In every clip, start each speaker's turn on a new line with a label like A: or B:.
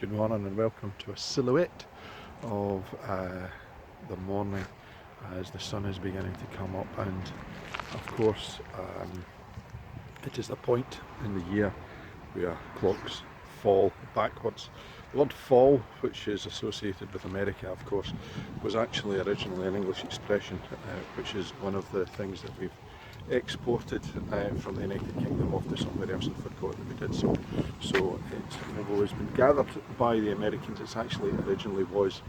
A: Good morning and welcome to a silhouette of the morning as the sun is beginning to come up, and of course it is the point in the year where clocks fall backwards. The word fall, which is associated with America of course, was actually originally an English expression, which is one of the things that we've exported from the United Kingdom off to somewhere else and forgot that we did so. So it's always been gathered by the Americans. It actually originally was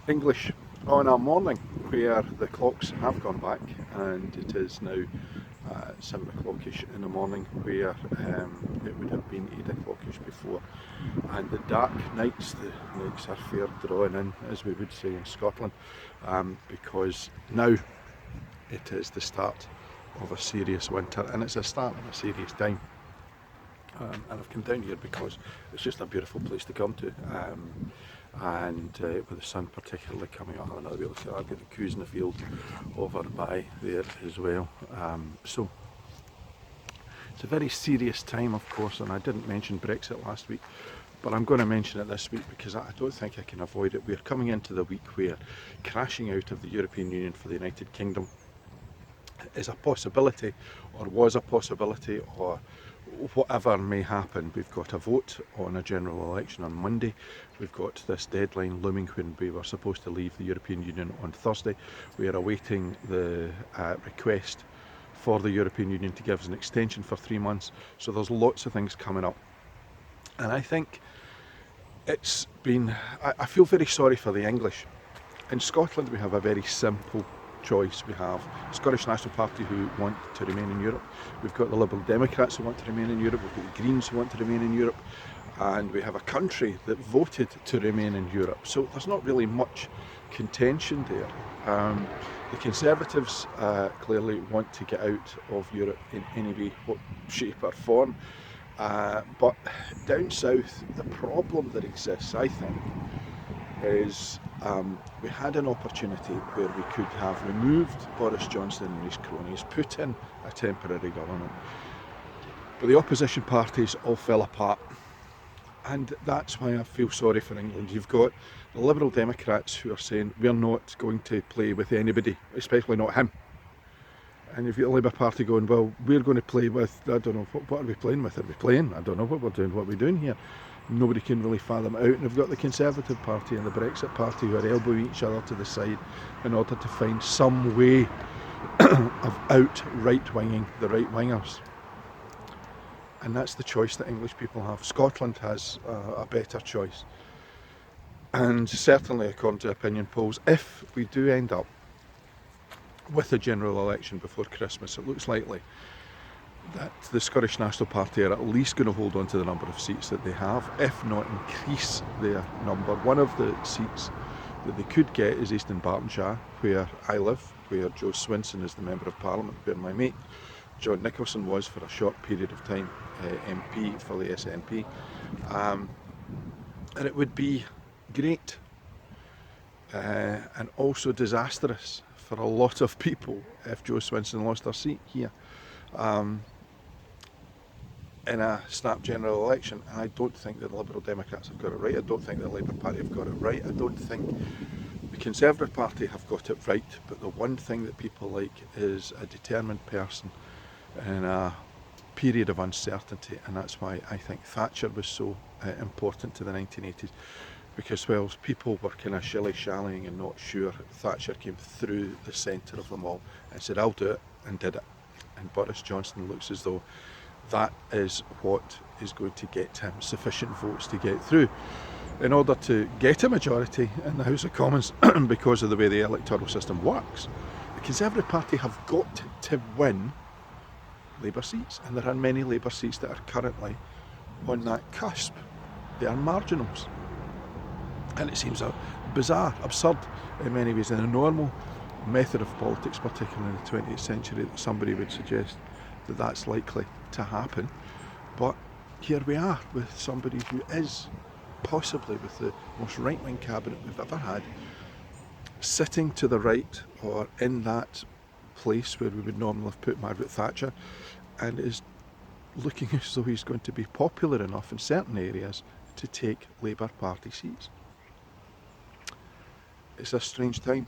A: English. On a morning where the clocks have gone back and it is now 7 o'clockish in the morning, where it would have been 8 o'clockish before, and the dark nights, the nights are fair drawing in, as we would say in Scotland, because now it is the start of a serious winter, and it's a start of a serious time. And I've come down here because it's just a beautiful place to come to, and with the sun particularly coming up. I'll be able to I've got the coos in the field over by there as well. So it's a very serious time, of course, and I didn't mention Brexit last week, but I'm going to mention it this week because I don't think I can avoid it. We're coming into the week where crashing out of the European Union for the United Kingdom is a possibility, or was a possibility, or whatever may happen. We've got a vote on a general election on Monday. We've got this deadline looming when we were supposed to leave the European Union on Thursday. We are awaiting the request for the European Union to give us an extension for 3 months. So there's lots of things coming up, and I think it's been, I feel very sorry for the English. In Scotland we have a very simple choice. We have the Scottish National Party who want to remain in Europe, we've got the Liberal Democrats who want to remain in Europe, we've got the Greens who want to remain in Europe, and we have a country that voted to remain in Europe. So there's not really much contention there. The Conservatives clearly want to get out of Europe in any way, shape or form, but down south the problem that exists, I think, is we had an opportunity where we could have removed Boris Johnson and his cronies, put in a temporary government, but the opposition parties all fell apart, and that's why I feel sorry for England. You've got the Liberal Democrats who are saying we're not going to play with anybody, especially not him, and you've got the Labour Party going, well, we're going to play with, I don't know, what are we playing with? Are we playing? I don't know what we're doing, what are we doing here? Nobody can really fathom it out. And we've got the Conservative Party and the Brexit Party who are elbowing each other to the side in order to find some way of out right-winging the right-wingers. And that's the choice that English people have. Scotland has a better choice. And certainly, according to opinion polls, if we do end up with a general election before Christmas, it looks likely that the Scottish National Party are at least going to hold on to the number of seats that they have, if not increase their number. One of the seats that they could get is East Bartonshire, where I live, where Joe Swinson is the Member of Parliament, where my mate John Nicholson was for a short period of time MP for the SNP. And it would be great and also disastrous for a lot of people if Joe Swinson lost their seat here in a snap general election. And I don't think that the Liberal Democrats have got it right. I don't think the Labour Party have got it right. I don't think the Conservative Party have got it right. But the one thing that people like is a determined person in a period of uncertainty, and that's why I think Thatcher was so important to the 1980s. Because whilst people were kind of shilly-shallying and not sure, Thatcher came through the centre of them all and said, I'll do it, and did it. And Boris Johnson looks as though that is what is going to get him sufficient votes to get through in order to get a majority in the House of Commons. Because of the way the electoral system works, the Conservative Party have got to win Labour seats, and there are many Labour seats that are currently on that cusp. They are marginals. And it seems bizarre, absurd in many ways, in a normal method of politics, particularly in the 20th century, that somebody would suggest that that's likely to happen. But here we are with somebody who is possibly with the most right-wing cabinet we've ever had, sitting to the right, or in that place where we would normally have put Margaret Thatcher, and is looking as though he's going to be popular enough in certain areas to take Labour Party seats. It's a strange time,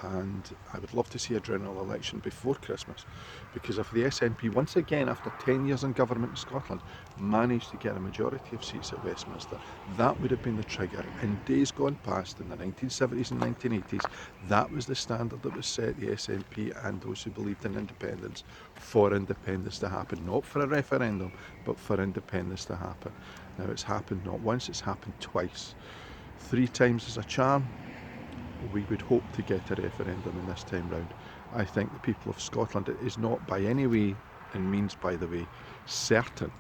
A: and I would love to see a general election before Christmas, because if the SNP once again, after 10 years in government in Scotland, managed to get a majority of seats at Westminster, that would have been the trigger. In days gone past, in the 1970s and 1980s, that was the standard that was set, the SNP and those who believed in independence, for independence to happen, not for a referendum, but for independence to happen. Now, it's happened not once, it's happened twice. 3 times is a charm. We would hope to get a referendum in this time round. I think the people of Scotland, it is not by any way and means, by the way, certain,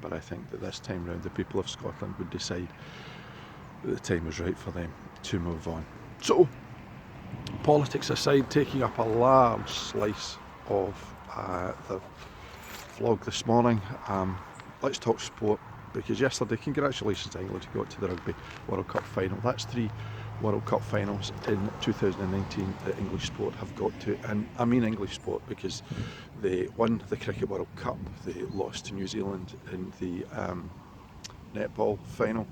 A: but I think that this time round the people of Scotland would decide that the time was right for them to move on. So, politics aside, taking up a large slice of the vlog this morning, let's talk sport, because yesterday, congratulations to England who got to the Rugby World Cup final. That's 3 World Cup finals in 2019 that English sport have got to, and I mean English sport because they won the Cricket World Cup, they lost to New Zealand in the netball final,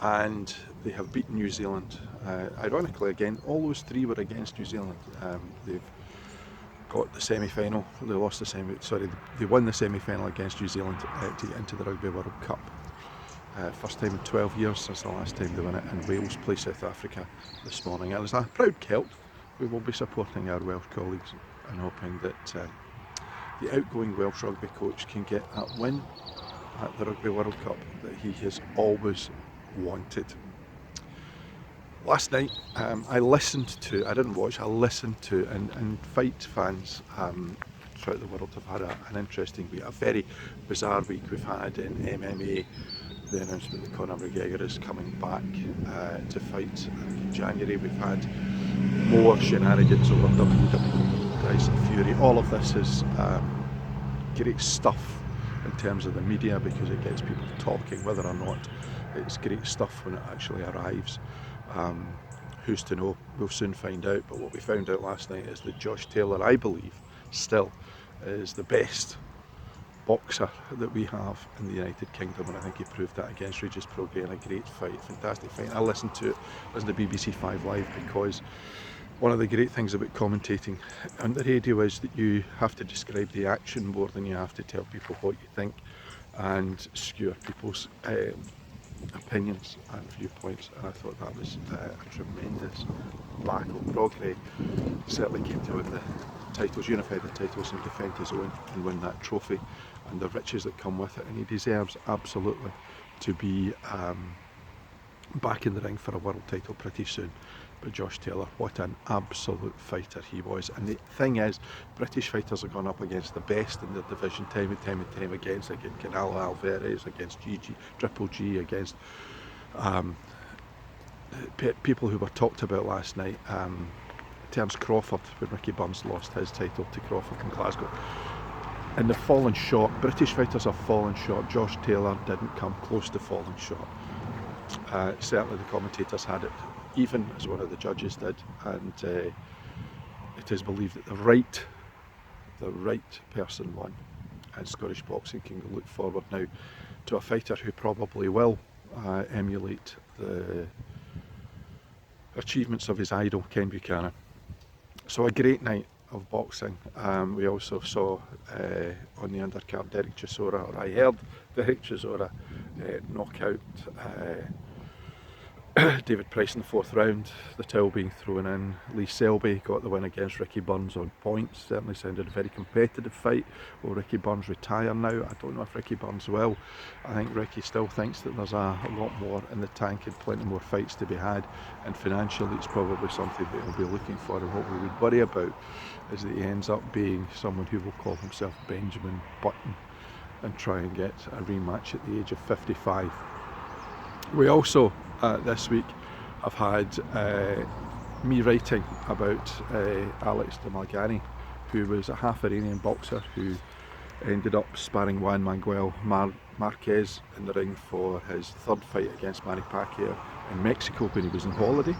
A: and they have beaten New Zealand. Ironically, again, all those 3 were against New Zealand. They've got the semi-final, they won the semi-final against New Zealand to get into the Rugby World Cup. First time in 12 years since the last time they won it, and Wales play South Africa this morning. And as a proud Celt, we will be supporting our Welsh colleagues and hoping that the outgoing Welsh rugby coach can get that win at the Rugby World Cup that he has always wanted. Last night I listened to, and fight fans throughout the world have had an interesting week, a very bizarre week. We've had in MMA the announcement that Conor McGregor is coming back to fight in January. We've had more shenanigans over WWE, Tyson Fury. All of this is great stuff in terms of the media because it gets people talking, whether or not it's great stuff when it actually arrives. Who's to know? We'll soon find out. But what we found out last night is that Josh Taylor, I believe, still is the best boxer that we have in the United Kingdom, and I think he proved that against Regis Prograis in a great fight, fantastic fight. I listened to BBC 5 Live because one of the great things about commentating on the radio is that you have to describe the action more than you have to tell people what you think and skewer people's opinions and viewpoints, and I thought that was a tremendous battle. Prograis certainly came to win the titles, unify the titles and defend his own and win that trophy and the riches that come with it, and he deserves absolutely to be back in the ring for a world title pretty soon. But Josh Taylor, what an absolute fighter he was. And the thing is, British fighters have gone up against the best in their division time and time again, against Canelo Alvarez, against Triple G, against people who were talked about last night. Terence Crawford, when Ricky Burns lost his title to Crawford in Glasgow. And they've fallen short. British fighters have fallen short. Josh Taylor didn't come close to falling short. Certainly the commentators had it even, as one of the judges did, and it is believed that the right person won, and Scottish boxing can look forward now to a fighter who probably will emulate the achievements of his idol, Ken Buchanan. So a great night of boxing. We also saw on the undercard Derek Chisora, or I heard Derek Chisora knock out David Price in the 4th round, the towel being thrown in. Lee Selby got the win against Ricky Burns on points. Certainly sounded a very competitive fight. Will Ricky Burns retire now? I don't know if Ricky Burns will. I think Ricky still thinks that there's a lot more in the tank and plenty more fights to be had, and financially it's probably something that he'll be looking for. And what we would worry about is that he ends up being someone who will call himself Benjamin Button and try and get a rematch at the age of 55. We also this week have had me writing about Alex de Malgani, who was a half Iranian boxer who ended up sparring Juan Manuel Marquez in the ring for his 3rd fight against Manny Pacquiao in Mexico when he was on holiday,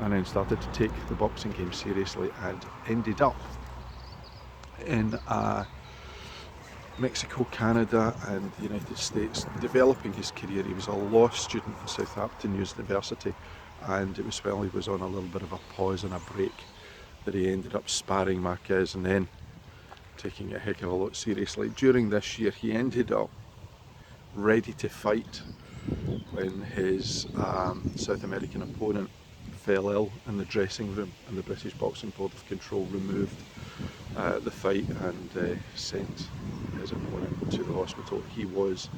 A: and then started to take the boxing game seriously and ended up in a Mexico, Canada and the United States, developing his career. He was a law student at Southampton University, and it was while he was on a little bit of a pause and a break that he ended up sparring Marquez and then taking it a heck of a lot seriously. During this year he ended up ready to fight when his South American opponent fell ill in the dressing room, and the British Boxing Board of Control removed the fight and sent his opponent to the hospital. He was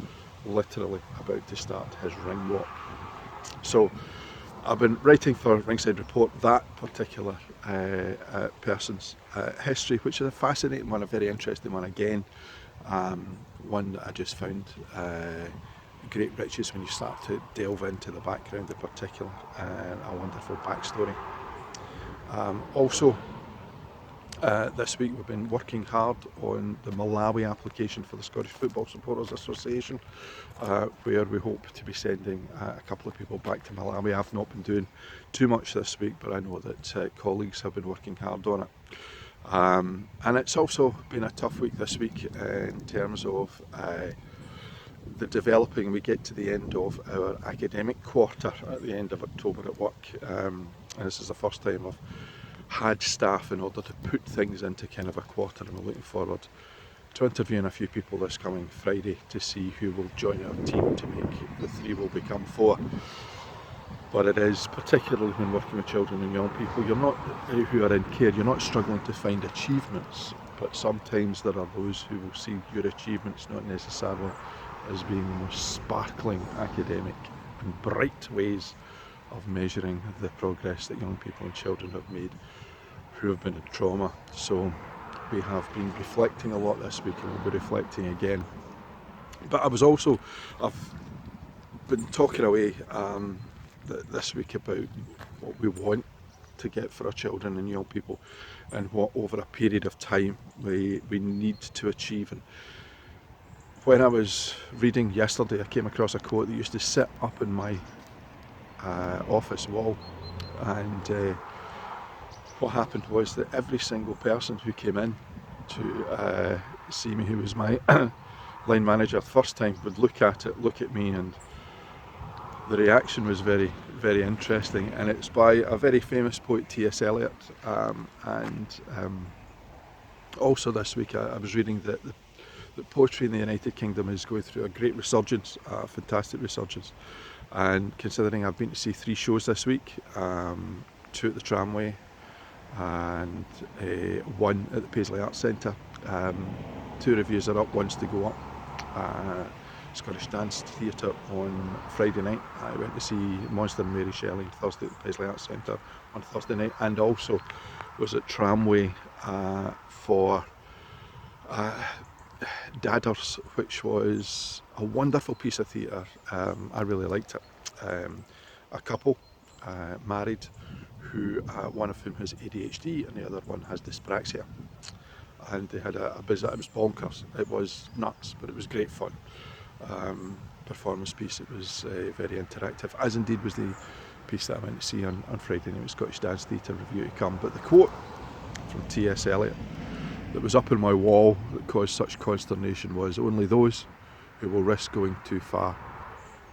A: literally about to start his ring walk. So I've been writing for Ringside Report that particular person's history, which is a fascinating one, a very interesting one again, one that I just found great riches when you start to delve into the background in particular, a wonderful backstory. Also, this week we've been working hard on the Malawi application for the Scottish Football Supporters Association, where we hope to be sending a couple of people back to Malawi. I've not been doing too much this week, but I know that colleagues have been working hard on it. And it's also been a tough week this week in terms of the developing. We get to the end of our academic quarter at the end of October at work, and this is the first time I've had staff in order to put things into kind of a quarter, and we're looking forward to interviewing a few people this coming Friday to see who will join our team to make the 3 will become 4. But it is, particularly when working with children and young people, you're not, who are in care, you're not struggling to find achievements, but sometimes there are those who will see your achievements not necessarily as being the most sparkling academic and bright ways of measuring the progress that young people and children have made who have been in trauma. So we have been reflecting a lot this week, and we'll be reflecting again. But I've been talking away this week about what we want to get for our children and young people, and what over a period of time we need to achieve. And when I was reading yesterday, I came across a quote that used to sit up in my office wall, and what happened was that every single person who came in to see me, who was my line manager the first time, would look at it, look at me, and the reaction was very, very interesting. And it's by a very famous poet, T.S. Eliot, and also this week I was reading that the poetry in the United Kingdom is going through a great resurgence, a fantastic resurgence. And considering I've been to see 3 shows this week, 2 at the Tramway and 1 at the Paisley Arts Centre, 2 reviews are up, one's to go up. Scottish Dance Theatre on Friday night. I went to see Monster and Mary Shelley Thursday at the Paisley Arts Centre on Thursday night, and also was at Tramway for Dadders, which was a wonderful piece of theatre. I really liked it. A couple married, who one of whom has ADHD and the other one has dyspraxia, and they had a visit. It was bonkers. It was nuts, but it was great fun. Performance piece. It was very interactive, as indeed was the piece that I went to see on Friday night. It was Scottish Dance Theatre Review to come. But the quote from T.S. Eliot that was up on my wall that caused such consternation was, "Only those who will risk going too far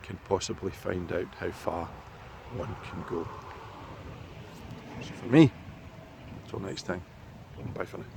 A: can possibly find out how far one can go." So for me, until next time, bye for now.